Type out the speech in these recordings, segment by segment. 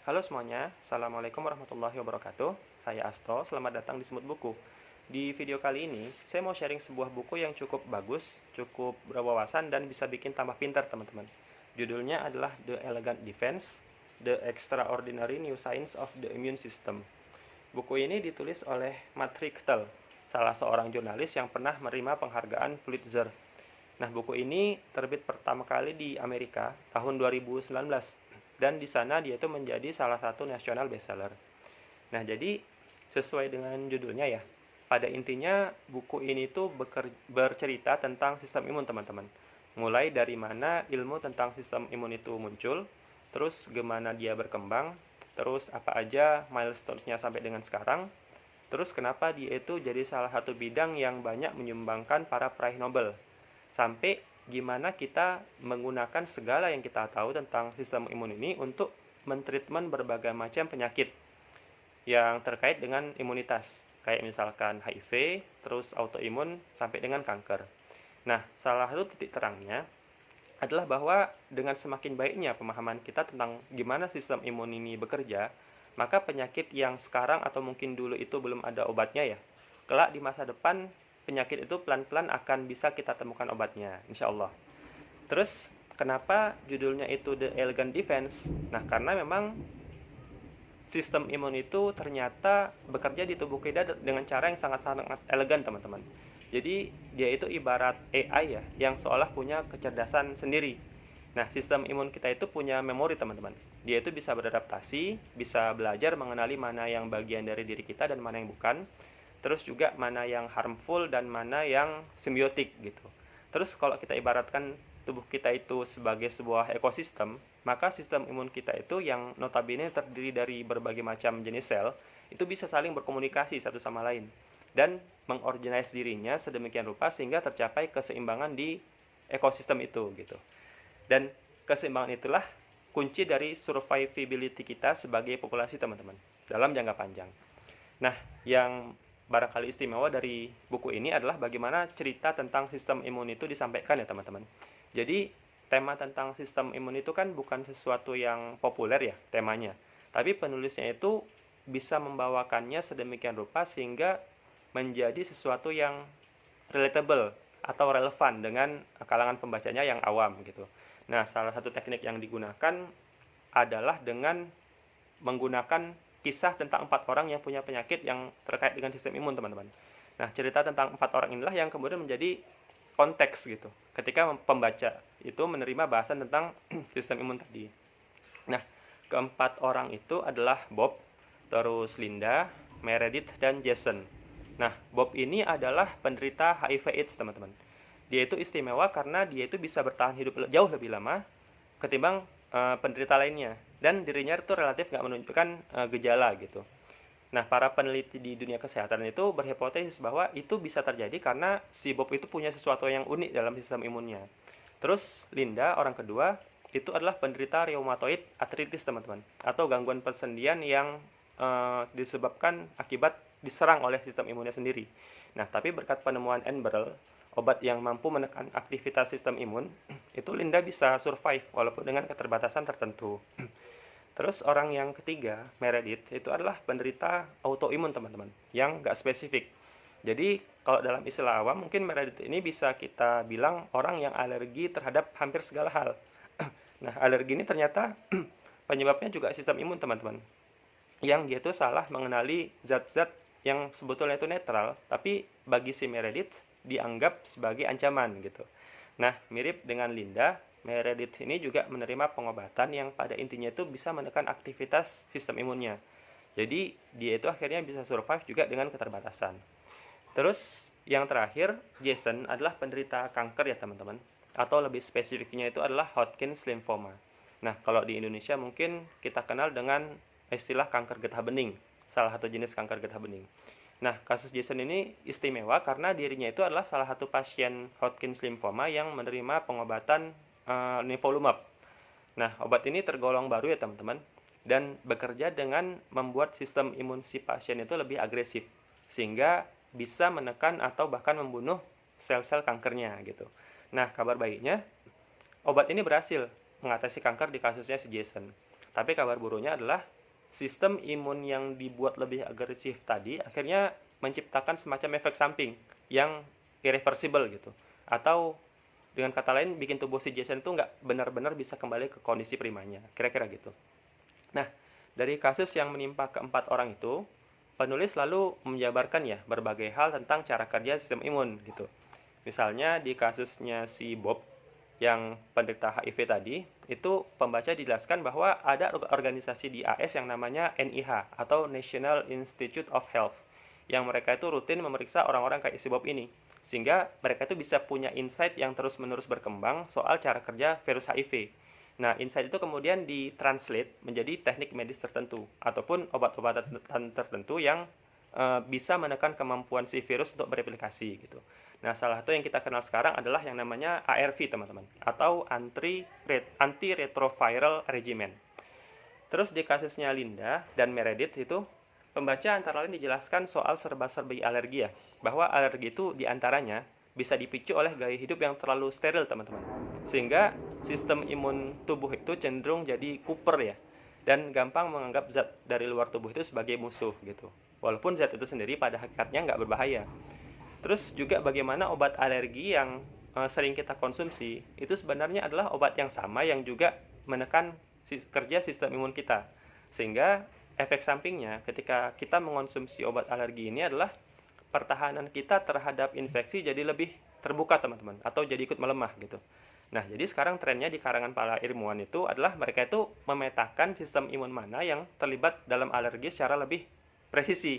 Halo semuanya, Assalamualaikum warahmatullahi wabarakatuh. Saya Asto, selamat datang di Semut Buku. Di video kali ini, saya mau sharing sebuah buku yang cukup bagus, cukup berwawasan, dan bisa bikin tambah pintar teman-teman. Judulnya adalah The Elegant Defense, The Extraordinary New Science of the Immune System. Buku ini ditulis oleh Matt Richtel, salah seorang jurnalis yang pernah menerima penghargaan Pulitzer. Nah, buku ini terbit pertama kali di Amerika tahun 2019 dan di sana dia itu menjadi salah satu national bestseller. Nah, jadi sesuai dengan judulnya ya, pada intinya buku ini tuh bercerita tentang sistem imun teman-teman. Mulai dari mana ilmu tentang sistem imun itu muncul, terus gimana dia berkembang, terus apa aja milestones-nya sampai dengan sekarang, terus kenapa dia itu jadi salah satu bidang yang banyak menyumbangkan para peraih Nobel, sampai gimana kita menggunakan segala yang kita tahu tentang sistem imun ini untuk mentreatment berbagai macam penyakit yang terkait dengan imunitas, kayak misalkan HIV, terus autoimun sampai dengan kanker. Nah, salah satu titik terangnya adalah bahwa dengan semakin baiknya pemahaman kita tentang gimana sistem imun ini bekerja, maka penyakit yang sekarang atau mungkin dulu itu belum ada obatnya ya, kelak di masa depan penyakit itu pelan-pelan akan bisa kita temukan obatnya, insya Allah. Terus, kenapa judulnya itu The Elegant Defense? Nah, karena memang sistem imun itu ternyata bekerja di tubuh kita dengan cara yang sangat-sangat elegan, teman-teman. Jadi, dia itu ibarat AI ya, yang seolah punya kecerdasan sendiri. Nah, sistem imun kita itu punya memori, teman-teman. Dia itu bisa beradaptasi, bisa belajar mengenali mana yang bagian dari diri kita dan mana yang bukan. Terus juga mana yang harmful dan mana yang simbiotik gitu. Terus kalau kita ibaratkan tubuh kita itu sebagai sebuah ekosistem, maka sistem imun kita itu yang notabene terdiri dari berbagai macam jenis sel, itu bisa saling berkomunikasi satu sama lain dan mengorganize dirinya sedemikian rupa sehingga tercapai keseimbangan di ekosistem itu gitu. Dan keseimbangan itulah kunci dari survivability kita sebagai populasi, teman-teman, dalam jangka panjang. Nah, yang barangkali istimewa dari buku ini adalah bagaimana cerita tentang sistem imun itu disampaikan ya teman-teman. Jadi tema tentang sistem imun itu kan bukan sesuatu yang populer ya temanya. Tapi penulisnya itu bisa membawakannya sedemikian rupa sehingga menjadi sesuatu yang relatable atau relevan dengan kalangan pembacanya yang awam gitu. Nah, salah satu teknik yang digunakan adalah dengan menggunakan kisah tentang 4 orang yang punya penyakit yang terkait dengan sistem imun, teman-teman. Nah, cerita tentang 4 orang inilah yang kemudian menjadi konteks gitu. Ketika pembaca itu menerima bahasan tentang sistem imun tadi. Nah, keempat orang itu adalah Bob, terus Linda, Meredith, dan Jason. Nah, Bob ini adalah penderita HIV/AIDS, teman-teman. Dia itu istimewa karena dia itu bisa bertahan hidup jauh lebih lama ketimbang penderita lainnya, dan dirinya itu relatif nggak menunjukkan gejala gitu. Nah, para peneliti di dunia kesehatan itu berhipotesis bahwa itu bisa terjadi karena si Bob itu punya sesuatu yang unik dalam sistem imunnya. Terus Linda, orang kedua, itu adalah penderita rheumatoid arthritis, teman-teman, atau gangguan persendian yang disebabkan akibat diserang oleh sistem imunnya sendiri. Nah, tapi berkat penemuan Enbrel, obat yang mampu menekan aktivitas sistem imun, itu Linda bisa survive walaupun dengan keterbatasan tertentu. Terus orang yang ketiga, Meredith, itu adalah penderita autoimun, teman-teman, yang nggak spesifik. Jadi kalau dalam istilah awam mungkin Meredith ini bisa kita bilang orang yang alergi terhadap hampir segala hal. Nah, alergi ini ternyata penyebabnya juga sistem imun, teman-teman, yang dia itu salah mengenali zat-zat yang sebetulnya itu netral, tapi bagi si Meredith dianggap sebagai ancaman gitu. Nah, mirip dengan Linda, Meredith ini juga menerima pengobatan yang pada intinya itu bisa menekan aktivitas sistem imunnya. Jadi, dia itu akhirnya bisa survive juga dengan keterbatasan. Terus, yang terakhir, Jason adalah penderita kanker ya teman-teman. Atau lebih spesifiknya itu adalah Hodgkin's lymphoma. Nah, kalau di Indonesia mungkin kita kenal dengan istilah kanker getah bening, salah satu jenis kanker getah bening. Nah, kasus Jason ini istimewa karena dirinya itu adalah salah satu pasien Hodgkin's lymphoma yang menerima pengobatan nivolumab. Nah, obat ini tergolong baru ya teman-teman, dan bekerja dengan membuat sistem imun si pasien itu lebih agresif, sehingga bisa menekan atau bahkan membunuh sel-sel kankernya gitu. Nah, kabar baiknya, obat ini berhasil mengatasi kanker di kasusnya si Jason. Tapi kabar buruknya adalah sistem imun yang dibuat lebih agresif tadi akhirnya menciptakan semacam efek samping yang irreversible gitu. Atau dengan kata lain bikin tubuh si Jason itu nggak benar-benar bisa kembali ke kondisi primanya. Kira-kira gitu. Nah, dari kasus yang menimpa keempat orang itu, penulis lalu menjabarkan ya berbagai hal tentang cara kerja sistem imun gitu. Misalnya di kasusnya si Bob yang penderita HIV tadi, itu pembaca dijelaskan bahwa ada organisasi di AS yang namanya NIH atau National Institute of Health, yang mereka itu rutin memeriksa orang-orang kayak si Bob ini, sehingga mereka itu bisa punya insight yang terus-menerus berkembang soal cara kerja virus HIV. Nah, insight itu kemudian ditranslate menjadi teknik medis tertentu ataupun obat-obatan tertentu yang bisa menekan kemampuan si virus untuk bereplikasi gitu. Nah, salah satu yang kita kenal sekarang adalah yang namanya ARV, teman-teman, atau antiretroviral regimen. Terus di kasusnya Linda dan Meredith itu, pembaca antara lain dijelaskan soal serba-serbi alergi ya, bahwa alergi itu diantaranya bisa dipicu oleh gaya hidup yang terlalu steril, teman-teman. Sehingga sistem imun tubuh itu cenderung jadi kuper ya, dan gampang menganggap zat dari luar tubuh itu sebagai musuh gitu. Walaupun zat itu sendiri pada hakikatnya nggak berbahaya. Terus juga bagaimana obat alergi yang sering kita konsumsi itu sebenarnya adalah obat yang sama yang juga menekan kerja sistem imun kita. Sehingga efek sampingnya ketika kita mengonsumsi obat alergi ini adalah pertahanan kita terhadap infeksi jadi lebih terbuka, teman-teman, atau jadi ikut melemah gitu. Nah, jadi sekarang trennya di karangan para ilmuwan itu adalah mereka itu memetakan sistem imun mana yang terlibat dalam alergi secara lebih presisi.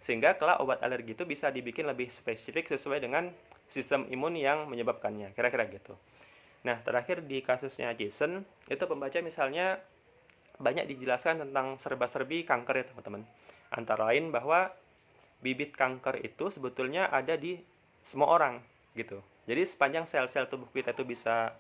Sehingga kelak obat alergi itu bisa dibikin lebih spesifik sesuai dengan sistem imun yang menyebabkannya, kira-kira gitu. Nah, terakhir di kasusnya Jason, itu pembaca misalnya banyak dijelaskan tentang serba-serbi kanker ya, teman-teman. Antara lain bahwa bibit kanker itu sebetulnya ada di semua orang gitu. Jadi sepanjang sel-sel tubuh kita itu bisa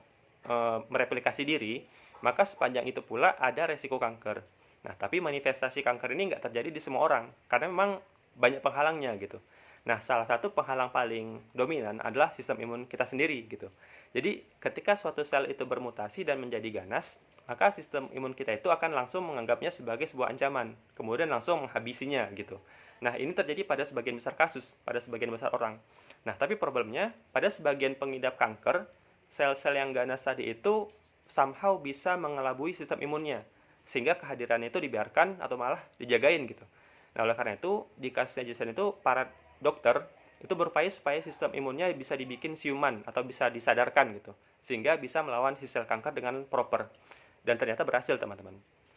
mereplikasi diri, maka sepanjang itu pula ada resiko kanker. Nah, tapi manifestasi kanker ini nggak terjadi di semua orang, karena memang banyak penghalangnya gitu. Nah, salah satu penghalang paling dominan adalah sistem imun kita sendiri gitu. Jadi, ketika suatu sel itu bermutasi dan menjadi ganas, maka sistem imun kita itu akan langsung menganggapnya sebagai sebuah ancaman, kemudian langsung menghabisinya gitu. Nah, ini terjadi pada sebagian besar kasus, pada sebagian besar orang. Nah, tapi problemnya, pada sebagian pengidap kanker, sel-sel yang ganas tadi itu somehow bisa mengelabui sistem imunnya, sehingga kehadirannya itu dibiarkan atau malah dijagain gitu. Nah, oleh karena itu, di kasusnya Jason itu, para dokter itu berupaya supaya sistem imunnya bisa dibikin siuman atau bisa disadarkan gitu, sehingga bisa melawan si sel kanker dengan proper. Dan ternyata berhasil, teman-teman.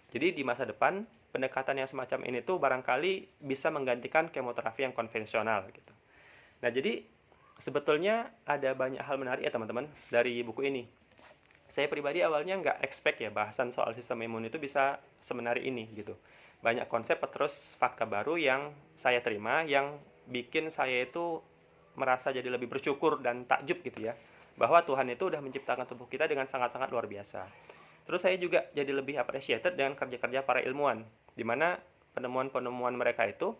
Jadi di masa depan, pendekatan yang semacam ini tuh barangkali bisa menggantikan kemoterapi yang konvensional gitu. Nah, jadi sebetulnya ada banyak hal menarik ya, teman-teman, dari buku ini. Saya pribadi awalnya nggak expect ya bahasan soal sistem imun itu bisa semenarik ini gitu. Banyak konsep terus fakta baru yang saya terima yang bikin saya itu merasa jadi lebih bersyukur dan takjub gitu ya, bahwa Tuhan itu udah menciptakan tubuh kita dengan sangat-sangat luar biasa. Terus saya juga jadi lebih appreciated dengan kerja-kerja para ilmuwan, di mana penemuan-penemuan mereka itu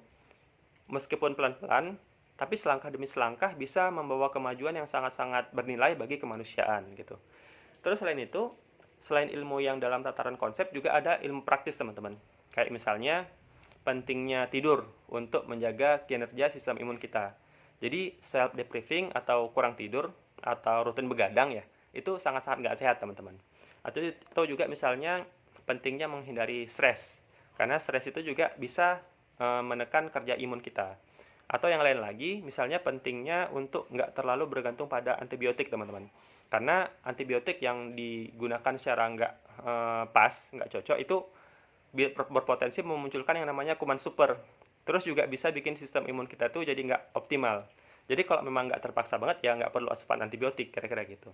meskipun pelan-pelan, tapi selangkah demi selangkah bisa membawa kemajuan yang sangat-sangat bernilai bagi kemanusiaan gitu. Terus selain ilmu yang dalam tataran konsep, juga ada ilmu praktis, teman-teman. Kayak misalnya pentingnya tidur untuk menjaga kinerja sistem imun kita. Jadi self depriving atau kurang tidur atau rutin begadang ya, itu sangat-sangat nggak sehat, teman-teman. Atau juga misalnya pentingnya menghindari stres, karena stres itu juga bisa menekan kerja imun kita. Atau yang lain lagi, misalnya pentingnya untuk nggak terlalu bergantung pada antibiotik, teman-teman. Karena antibiotik yang digunakan secara nggak pas, nggak cocok, itu berpotensi memunculkan yang namanya kuman super. Terus juga bisa bikin sistem imun kita tuh jadi nggak optimal. Jadi kalau memang nggak terpaksa banget ya nggak perlu asupan antibiotik, kira-kira gitu.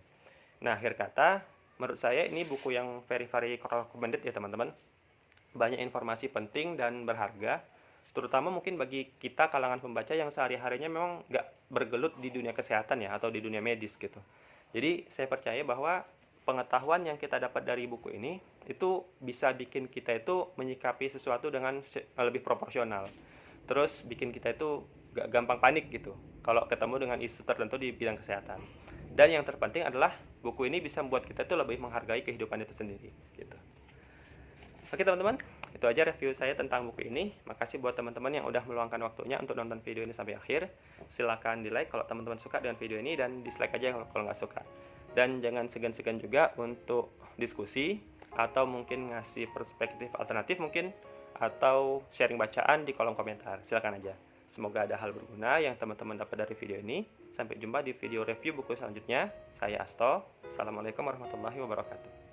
Nah, akhir kata, menurut saya ini buku yang very recommended ya, teman-teman. Banyak informasi penting dan berharga, terutama mungkin bagi kita kalangan pembaca yang sehari-harinya memang nggak bergelut di dunia kesehatan ya, atau di dunia medis gitu. Jadi saya percaya bahwa pengetahuan yang kita dapat dari buku ini itu bisa bikin kita itu menyikapi sesuatu dengan lebih proporsional. Terus bikin kita itu gak gampang panik gitu kalau ketemu dengan isu tertentu di bidang kesehatan. Dan yang terpenting adalah buku ini bisa membuat kita itu lebih menghargai kehidupan itu sendiri gitu. Oke teman-teman, itu aja review saya tentang buku ini. Makasih buat teman-teman yang udah meluangkan waktunya untuk nonton video ini sampai akhir. Silahkan di like kalau teman-teman suka dengan video ini, dan dislike aja kalau nggak suka. Dan jangan segan-segan juga untuk diskusi, atau mungkin ngasih perspektif alternatif mungkin, atau sharing bacaan di kolom komentar. Silahkan aja. Semoga ada hal berguna yang teman-teman dapat dari video ini. Sampai jumpa di video review buku selanjutnya. Saya Asto. Assalamualaikum warahmatullahi wabarakatuh.